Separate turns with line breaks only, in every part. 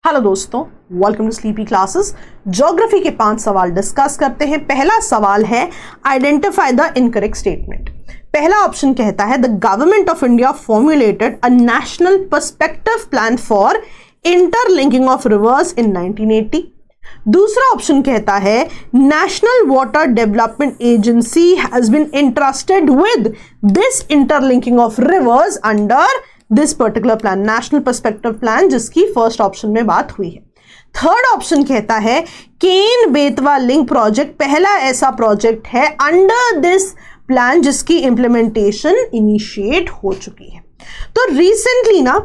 Hello दोस्तों, welcome to sleepy classes. Geography के 5 सवाल डिस्कस करते हैं। पहला सवाल है आइडेंटिफाई द इनकरेक्ट स्टेटमेंट। पहला ऑप्शन कहता है the government of India formulated a national perspective plan for interlinking of rivers in 1980। दूसरा ऑप्शन कहता है national water development agency has been interested with this interlinking of rivers under this particular plan, national perspective plan, जिसकी first option में बात हुई है। Third option कहता है केन बेतवा लिंक प्रोजेक्ट पहला ऐसा प्रोजेक्ट है अंडर दिस प्लान जिसकी इंप्लीमेंटेशन इनिशिएट हो चुकी है। तो रिसेंटली ना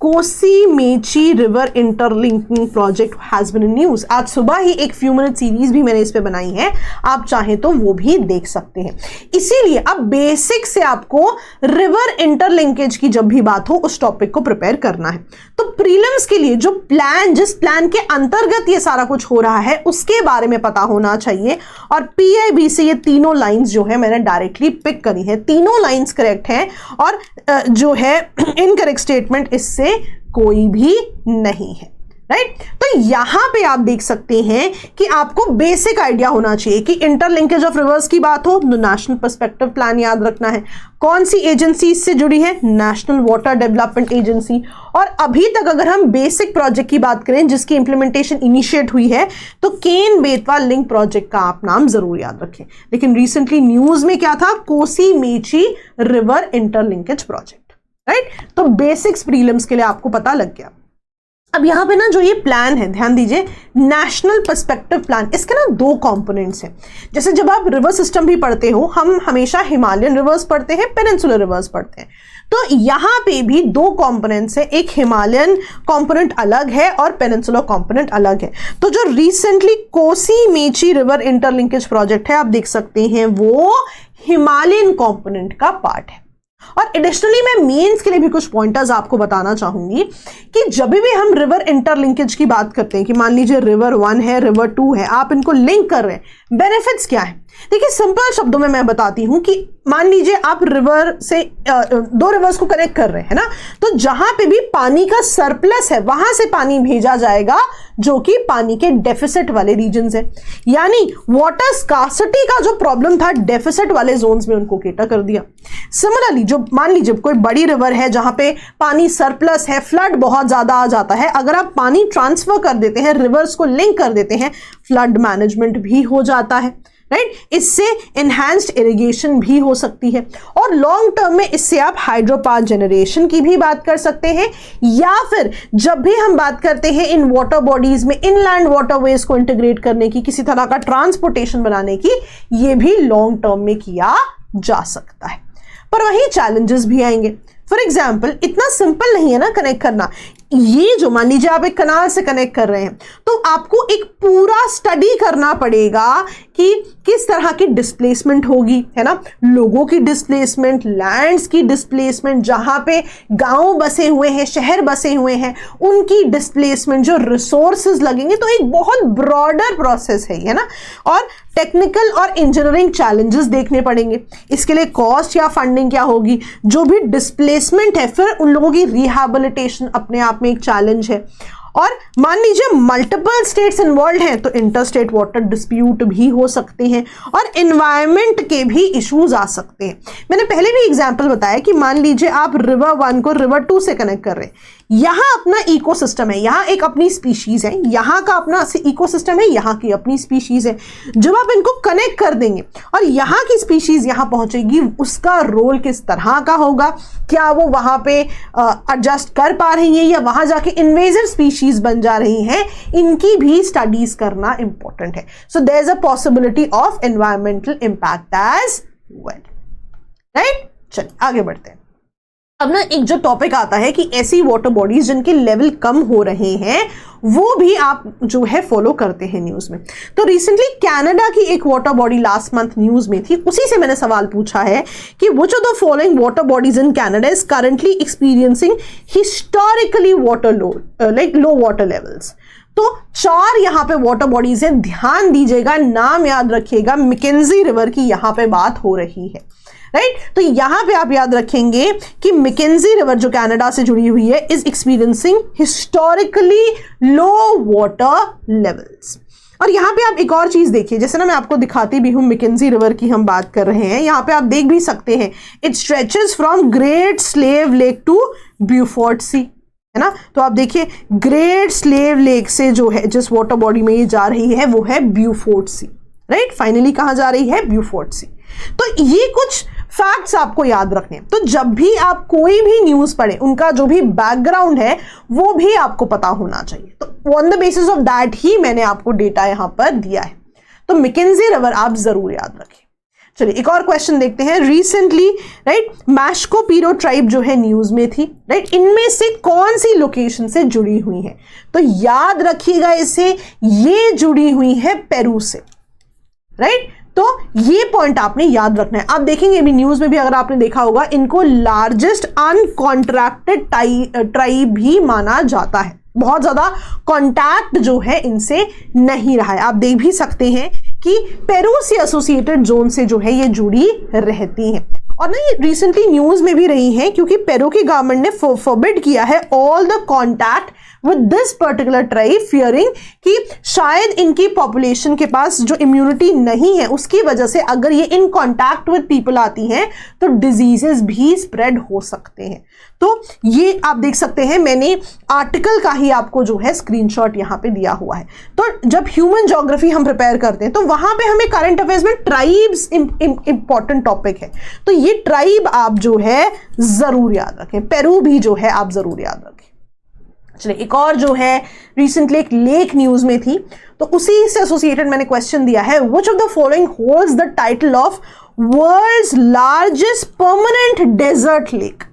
Kosi Mechi river interlinking project has been in news. आज सुबह ही एक फ्यू मिनट सीरीज भी मैंने इस पे बनाई है, आप चाहें तो वो भी देख सकते हैं। इसीलिए अब बेसिक से आपको रिवर इंटरलिंकेज की जब भी बात हो उस टॉपिक को प्रिपेयर करना है। तो प्रीलिम्स के लिए जो प्लान, जिस प्लान के अंतर्गत ये सारा कुछ हो रहा है उसके बारे में पता होना चाहिए। और पीआईबी से ये तीनों लाइंस जो है मैंने डायरेक्टली पिक करी है, तीनों लाइंस करेक्ट हैं और जो है इनकरेक्ट स्टेटमेंट इससे कोई भी नहीं है, राइट। तो यहां पे आप देख सकते हैं कि आपको बेसिक आइडिया होना चाहिए कि इंटरलिंकेज ऑफ रिवर्स की बात हो तो नेशनल पर्सपेक्टिव प्लान याद रखना है। कौन सी एजेंसी इससे जुड़ी है? National water development agency. और अभी तक अगर हम बेसिक प्रोजेक्ट की बात करें जिसकी इंप्लीमेंटेशन इनिशिएट हुई है तो केन बेतवा लिंक प्रोजेक्ट का आप नाम जरूर याद रखें। लेकिन रिसेंटली न्यूज में क्या था? Kosi Mechi river interlinkage project, right. तो बेसिक्स प्रीलिम्स के लिए आपको पता लग गया। अब यहां पे ना जो ये प्लान है, ध्यान दीजिए, नेशनल पर्सपेक्टिव प्लान, इसके ना 2 कंपोनेंट्स हैं। जैसे जब आप रिवर सिस्टम भी पढ़ते हो, हम हमेशा हिमालयन रिवर्स पढ़ते हैं, पेनिनसुलर रिवर्स पढ़ते हैं। तो यहां पे भी 2 कंपोनेंट्स है, एक हिमालयन कंपोनेंट अलग है और पेनिनसुलर कंपोनेंट अलग है। तो जो recently Kosi Mechi river interlinkage project है, आप देख सकते हैं वो हिमालयन कंपोनेंट का पार्ट है। और एडिशनली मैं मेंस के लिए भी कुछ पॉइंटर्स आपको बताना चाहूंगी कि जब भी हम रिवर इंटरलिंकेज की बात करते हैं कि मान लीजिए रिवर 1 है, रिवर 2 है, आप इनको लिंक कर रहे हैं, बेनिफिट्स क्या है? देखिए सिंपल शब्दों में मैं बताती हूं कि मान लीजिए आप रिवर से 2 रिवर्स को कनेक्ट कर रहे हैं ना, तो जहां पे भी पानी का सरप्लस है वहां से पानी भेजा जाएगा जो कि पानी के डेफिसिट वाले रीजन्स है। यानी वाटर स्कार्सिटी का जो प्रॉब्लम था डेफिसिट वाले जोन्स में उनको केटर कर दिया। सिमिलरली जो मान लीजिए कोई बड़ी रिवर है जहां पे पानी सरप्लस है, फ्लड बहुत ज्यादा आ जाता है, अगर आप पानी ट्रांसफर कर देते हैं, रिवर्स को लिंक कर देते हैं, फ्लड मैनेजमेंट भी हो जाता है, राइट। इससे एनहांस्ड इरिगेशन भी हो सकती है और लॉन्ग टर्म में इससे आप हाइड्रो पावर जनरेशन की भी बात कर सकते हैं। या फिर जब भी हम बात करते हैं इन वाटर बॉडीज में इनलैंड वाटरवेज को इंटीग्रेट करने की, किसी तरह का ट्रांसपोर्टेशन बनाने की, ये भी लॉन्ग टर्म में किया जा सकता है। पर वहीं चैलेंजेस भी आएंगे। फॉर एग्जाम्पल इतना सिंपल नहीं है ना कनेक्ट करना। ये जो मान लीजिए आप एक कनाल से कनेक्ट कर रहे हैं तो आपको एक पूरा स्टडी करना पड़ेगा कि किस तरह की डिस्प्लेसमेंट होगी, है ना, लोगों की डिस्प्लेसमेंट, लैंड्स की डिस्प्लेसमेंट, जहां पे गांव बसे हुए हैं, शहर बसे हुए हैं, उनकी डिस्प्लेसमेंट, जो रिसोर्सेज लगेंगे। तो एक बहुत ब्रॉडर प्रोसेस है ना, और टेक्निकल और इंजीनियरिंग चैलेंजेस देखने पड़ेंगे। इसके लिए कॉस्ट या फंडिंग क्या होगी, जो भी डिस्प्लेसमेंट है, फिर उन लोगों की रिहैबिलिटेशन अपने आप में एक चैलेंज है। और मान लीजिए मल्टीपल स्टेट्स इन्वॉल्व हैं तो इंटर स्टेट वाटर डिस्प्यूट भी हो सकते हैं और एनवायरनमेंट के भी इश्यूज आ सकते हैं। मैंने पहले भी एग्जांपल बताया कि मान लीजिए आप रिवर 1 को रिवर 2 से कनेक्ट कर रहे हैं, यहां अपना इकोसिस्टम है, यहां एक अपनी स्पीशीज है, यहां का अपना इकोसिस्टम है, यहां की अपनी स्पीशीज है। जब आप इनको कनेक्ट कर देंगे और यहां की स्पीशीज यहां पहुंचेगी, उसका रोल किस तरह का होगा, क्या वो वहां पे एडजस्ट कर पा रही है या वहां जाके इन्वेजिव स्पीशीज बन जा रही हैं, इनकी भी स्टडीज करना इंपॉर्टेंट है। So there is a possibility of environmental impact as well, right. चलिए आगे बढ़ते हैं। अब ना एक जो टॉपिक आता है कि ऐसी वाटर बॉडीज जिनके लेवल कम हो रहे हैं वो भी आप जो है फॉलो करते हैं न्यूज में। तो रिसेंटली कनाडा की एक water body last month news में थी, उसी से मैंने सवाल पूछा है कि which of the following water bodies in Canada is currently experiencing historically water low water levels. तो 4 यहां पे वाटर बॉडीज है, ध्यान दीजिएगा, नाम याद रखिएगा। मैकेंजी रिवर की यहां पे बात हो रही है, राइट। तो यहां पे आप याद रखेंगे कि मैकेंजी रिवर जो कनाडा से जुड़ी हुई है is experiencing historically low water levels. और यहां पे आप एक और चीज देखिए, जैसे ना मैं आपको दिखाती भी हूं, मैकेंजी रिवर की हम बात कर रहे हैं, यहां पे आप देख भी सकते हैं it stretches from Great Slave Lake to Beaufort Sea, है ना। तो आप देखिए ग्रेट स्लेव लेक से जो है जिस वाटर बॉडी में ये जा रही है वो है ब्यूफोर्ट सी, राइट। फाइनली कहां जा रही है? ब्यूफोर्ट सी। तो ये कुछ फैक्ट्स आपको याद रखने हैं। तो जब भी आप कोई भी न्यूज पढ़े उनका जो भी बैकग्राउंड है वो भी आपको पता होना चाहिए। तो on the basis of that he मैंने आपको डेटा यहां पर दिया है। तो मैकेंजी रिवर आप जरूर याद रखें। चलिए एक और क्वेश्चन देखते हैं। रिसेंटली राइट मैश्को-पिरो ट्राइब जो है न्यूज में थी, राइट। इनमें से कौन सी लोकेशन से जुड़ी हुई है? तो याद रखिएगा इसे, ये जुड़ी हुई है पेरू से, राइट। तो ये पॉइंट आपने याद रखना है। आप देखेंगे अभी न्यूज में भी अगर आपने देखा होगा इनको लार्जेस्ट अनकॉन्ट्रैक्टेड ट्राइब भी माना जाता है। बहुत ज्यादा कांटेक्ट जो है इनसे नहीं रहा है। आप देख भी सकते हैं कि पेरू से एसोसिएटेड जोन से जो है ये जुड़ी रहती हैं। और ना ये रिसेंटली न्यूज में भी रही हैं क्योंकि पेरू की गवर्नमेंट ने फॉरबिड किया है all the contact with this particular tribe, fearing कि शायद इनकी पॉपुलेशन के पास जो इम्यूनिटी नहीं है उसकी वजह से अगर ये इन कांटेक्ट विद पीपल आती हैं तो डिजीजेस भी स्प्रेड हो सकते हैं। तो ये आप देख सकते हैं, मैंने आर्टिकल का ही आपको जो है स्क्रीनशॉट यहां पे दिया हुआ है। तो जब ह्यूमन ज्योग्राफी हम प्रिपेयर करते हैं तो वहां पे हमें करंट अफेयर्स में ट्राइब्स इंपॉर्टेंट टॉपिक है, तो ये ट्राइब आप जो है जरूर याद रखें। पेरू भी जो है आप जरूर याद रखें। चलिए एक और जो है रिसेंटली एक लेक न्यूज में थी, तो उसी से एसोसिएटेड मैंने क्वेश्चन दिया है, which of the following holds the title of world's largest permanent desert lake.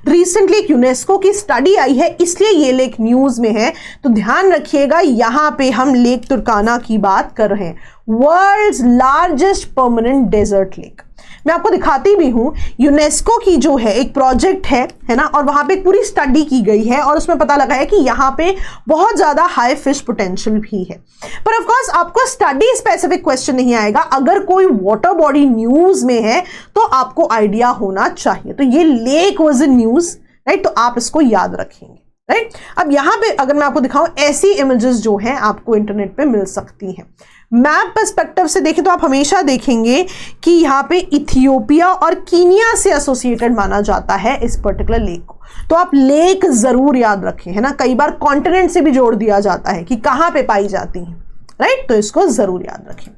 Recently एक यूनेस्को की स्टडी आई है इसलिए ये लेक न्यूज में है। तो ध्यान रखिएगा यहां पे हम लेक तुर्काना की बात कर रहे हैं, world's largest permanent desert lake. मैं आपको दिखाती भी हूं, यूनेस्को की जो है एक प्रोजेक्ट है ना, और वहां पे एक पूरी स्टडी की गई है और उसमें पता लगा है कि यहां पे बहुत ज्यादा हाई फिश पोटेंशियल भी है। पर ऑफ कोर्स आपको स्टडी स्पेसिफिक क्वेश्चन नहीं आएगा, अगर कोई वाटर बॉडी न्यूज में है तो आपको आइडिया होना चाहिए। तो ये lake was in news, right, तो आप इसको याद रखेंगे, राइट। अब यहां पे अगर मैं आपको दिखाऊं, ऐसी इमेजेस जो हैं आपको इंटरनेट पे मिल सकती हैं। मैप पर्सपेक्टिव से देखें तो आप हमेशा देखेंगे कि यहाँ पे इथियोपिया और कीनिया से एसोसिएटेड माना जाता है इस पर्टिकुलर लेक को। तो आप लेक जरूर याद रखें, है ना। कई बार कॉन्टिनेंट से भी जोड़ दिया जाता है कि कहाँ पे पाई जाती हैं, राइट, तो इसको जरूर याद रखें।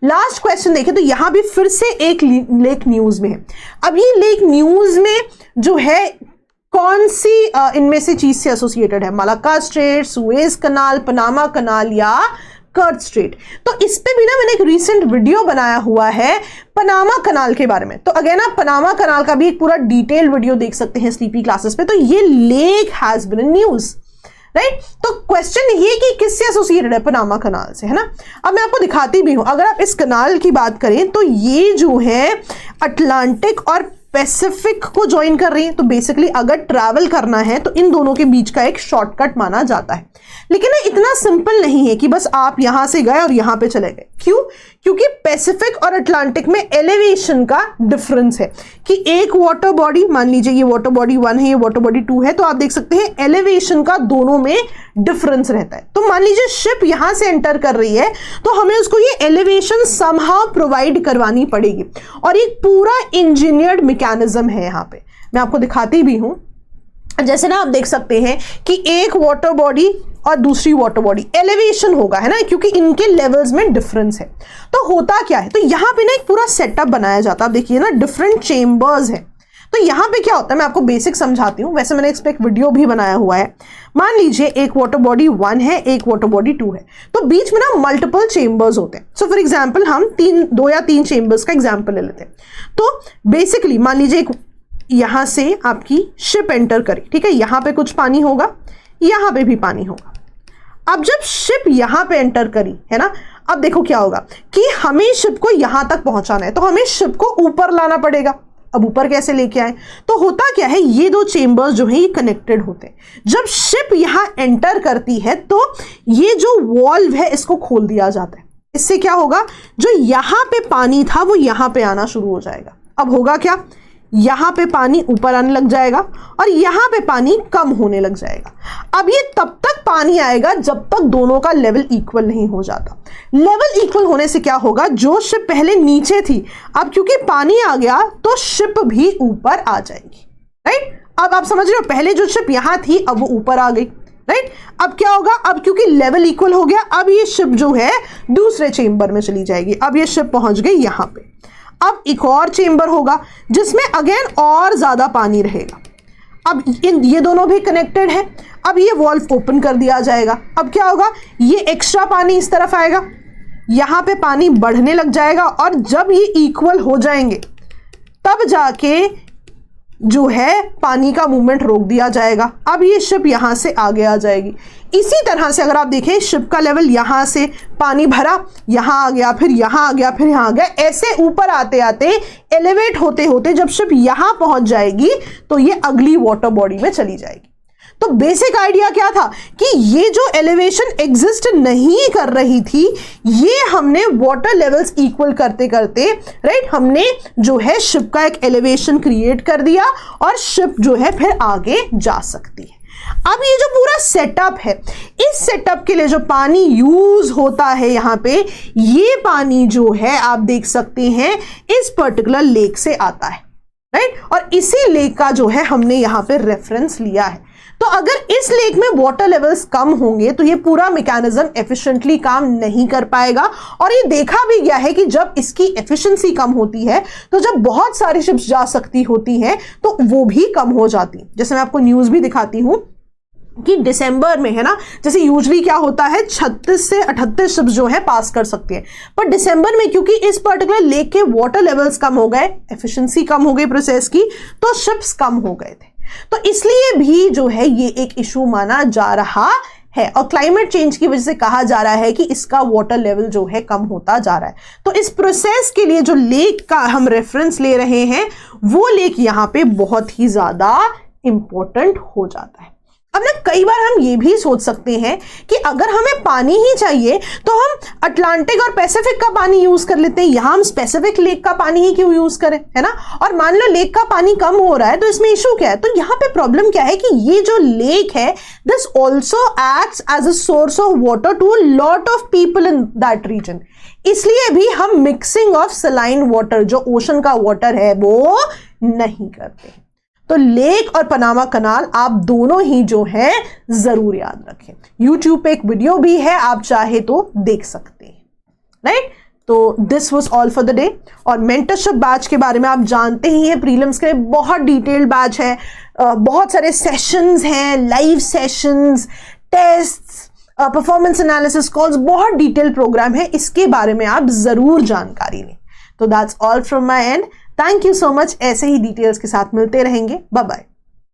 लास्ट क्वेश्चन देखें तो यहां भी फिर से एक लेक न्यूज में है। अब ये लेक न्यूज में जो है कौन सी इनमें से चीज से एसोसिएटेड है? मलाक्का स्ट्रेट, सुएज कनाल, पनामा कनाल या कर्ट स्ट्रेट। तो इस पे भी ना मैंने एक रीसेंट वीडियो बनाया हुआ है पनामा कनाल के बारे में। तो अगेन आप पनामा कनाल का भी एक पूरा डिटेल्ड वीडियो देख सकते हैं स्लीपी क्लासेस पे। तो ये lake has been in news, right. तो क्वेश्चन ये कि किससे एसोसिएटेड है? पनामा कनाल से, है ना। अब मैं आपको दिखाती भी हूं, अगर आप इस कनाल की बात करें तो ये जो है अटलांटिक और पैसिफिक को ज्वाइन कर रही है। तो बेसिकली अगर ट्रैवल करना है तो इन दोनों के बीच का एक शॉर्टकट माना जाता है। लेकिन ना इतना सिंपल नहीं है कि बस आप यहां से गए और यहां पे चले गए। क्यों? क्योंकि पैसिफिक और अटलांटिक में एलिवेशन का डिफरेंस है कि एक वाटर बॉडी, मान लीजिए ये वाटर बॉडी 1 है, ये वाटर बॉडी 2 है, तो आप देख सकते हैं एलिवेशन का दोनों में डिफरेंस रहता है। तो मान लीजिए शिप यहां से एंटर कर रही है तो हमें उसको ये एलिवेशन समहाउ प्रोवाइड करवानी पड़ेगी, और एक पूरा इंजीनियर्ड मैकेनिज्म है यहाँ पे। मैं आपको दिखाती भी हूं, जैसे ना आप देख सकते हैं कि एक वाटर बॉडी और दूसरी वाटर बॉडी एलिवेशन होगा, है ना, क्योंकि इनके लेवल्स में डिफरेंस है। तो होता क्या है, तो यहां पे ना एक पूरा सेटअप बनाया जाता है। आप देखिए ना डिफरेंट चेंबर्स है। तो यहां पे क्या होता है, मैं आपको बेसिक समझाती हूं। वैसे मैंने इस पे एक वीडियो भी बनाया हुआ है। मान लीजिए एक वाटर बॉडी 1 है, एक वाटर बॉडी 2 है, तो बीच में ना मल्टीपल चेंबर्स होते हैं। सो फॉर एग्जांपल हम 2 या 3 चेंबर्स का एग्जांपल ले लेते हैं। तो बेसिकली मान लीजिए एक यहां से आपकी शिप एंटर करी, ठीक है, यहां पे कुछ पानी होगा, यहां पे भी पानी होगा। अब जब शिप यहां पे एंटर करी, है ना, अब देखो क्या होगा कि हमें शिप को यहां तक पहुंचाना है, तो हमें शिप को ऊपर लाना पड़ेगा। अब ऊपर कैसे लेके आए? तो होता क्या है, ये 2 चेंबर्स जो है ये कनेक्टेड होते हैं। जब शिप यहां एंटर करती है तो ये जो वॉल्व है इसको खोल दिया जाता है। इससे क्या होगा, जो यहां पे पानी था वो यहां पे आना शुरू हो जाएगा। अब होगा क्या, यहां पे पानी ऊपर आने लग जाएगा और यहां पे पानी कम होने लग जाएगा। अब ये तब तक पानी आएगा जब तक दोनों का लेवल इक्वल नहीं हो जाता। लेवल इक्वल होने से क्या होगा, जो शिप पहले नीचे थी अब क्योंकि पानी आ गया तो शिप भी ऊपर आ जाएगी, राइट। अब आप समझ रहे हो, पहले जो शिप यहां थी अब वो ऊपर आ गई, राइट। अब क्या होगा, अब क्योंकि लेवल इक्वल हो गया, अब ये शिप जो है दूसरे चेंबर में चली जाएगी। अब ये शिप पहुंच गई यहां पे। अब एक और चेंबर होगा जिसमें अगेन और ज्यादा पानी रहेगा। अब ये दोनों भी कनेक्टेड है। अब ये वॉल्व ओपन कर दिया जाएगा। अब क्या होगा, ये एक्स्ट्रा पानी इस तरफ आएगा, यहां पे पानी बढ़ने लग जाएगा और जब ये इक्वल हो जाएंगे तब जाके जो है पानी का मूवमेंट रोक दिया जाएगा। अब ये शिप यहां से आगे आ जाएगी। इसी तरह से अगर आप देखें, शिप का लेवल यहां से पानी भरा, यहां आ गया, फिर यहां आ गया, फिर यहां आ गया, ऐसे ऊपर आते आते एलिवेट होते होते जब शिप यहां पहुंच जाएगी तो ये अगली वाटर बॉडी में चली जाएगी। तो बेसिक आइडिया क्या था कि ये जो एलिवेशन एग्जिस्ट नहीं कर रही थी, ये हमने वाटर लेवल्स इक्वल करते करते, राइट, हमने जो है शिप का एक एलिवेशन क्रिएट कर दिया और शिप जो है फिर आगे जा सकती है। अब ये जो पूरा सेटअप है, इस सेटअप के लिए जो पानी यूज होता है यहां पे, ये पानी जो है आप देख सकते हैं इस पर्टिकुलर लेक से आता है, राइट। और इसी लेक का जो है हमने यहां पे रेफरेंस लिया है। तो अगर इस लेक में वाटर लेवल्स कम होंगे तो ये पूरा मैकेनिज्म एफिशिएंटली काम नहीं कर पाएगा। और ये देखा भी गया है कि जब इसकी एफिशिएंसी कम होती है तो जब बहुत सारी शिप्स जा सकती होती हैं तो वो भी कम हो जाती। जैसे मैं आपको न्यूज भी दिखाती हूं कि दिसंबर में, है ना, जैसे यूजुअली क्या होता है 36 से 38 शिप्स जो है पास कर सकती है, पर दिसंबर में क्योंकि इस पर्टिकुलर लेक के वाटर लेवल्स कम हो गए, एफिशिएंसी कम हो गई प्रोसेस की, तो शिप्स कम हो गए थे। तो इसलिए भी जो है ये एक इशू माना जा रहा है और क्लाइमेट चेंज की वजह से कहा जा रहा है कि इसका वाटर लेवल जो है कम होता जा रहा है। तो इस प्रोसेस के लिए जो लेक का हम रेफरेंस ले रहे हैं वो लेक यहां पे बहुत ही ज्यादा इंपॉर्टेंट हो जाता है। अब ना कई बार हम ये भी सोच सकते हैं कि अगर हमें पानी ही चाहिए तो हम अटलांटिक और पैसिफिक का पानी यूज कर लेते हैं, यहां हम स्पेसिफिक लेक का पानी ही क्यों यूज करें, है ना। और मान लो लेक का पानी कम हो रहा है तो इसमें इशू क्या है, तो यहां पे प्रॉब्लम क्या है कि ये जो लेक है this also acts as a source of water to lot of people in that region. इसलिए भी हम मिक्सिंग ऑफ सलाइन वाटर, जो ओशन का वाटर है, वो नहीं करते। तो लेक और पनामा कनाल आप दोनों ही जो है जरूर याद रखें। YouTube पे एक वीडियो भी है, आप चाहे तो देख सकते हैं, राइट। तो this was all for the day. और मेंटरशिप बैच के बारे में आप जानते ही हैं, प्रीलिम्स के लिए बहुत डिटेल्ड बैच है, बहुत सारे सेशंस हैं, live sessions, tests, performance analysis calls, बहुत डिटेल प्रोग्राम है, इसके बारे में आप जरूर जानकारी लें। तो that's all from my end. Thank you so much. ऐसे ही डिटेल्स के साथ मिलते रहेंगे। Bye bye.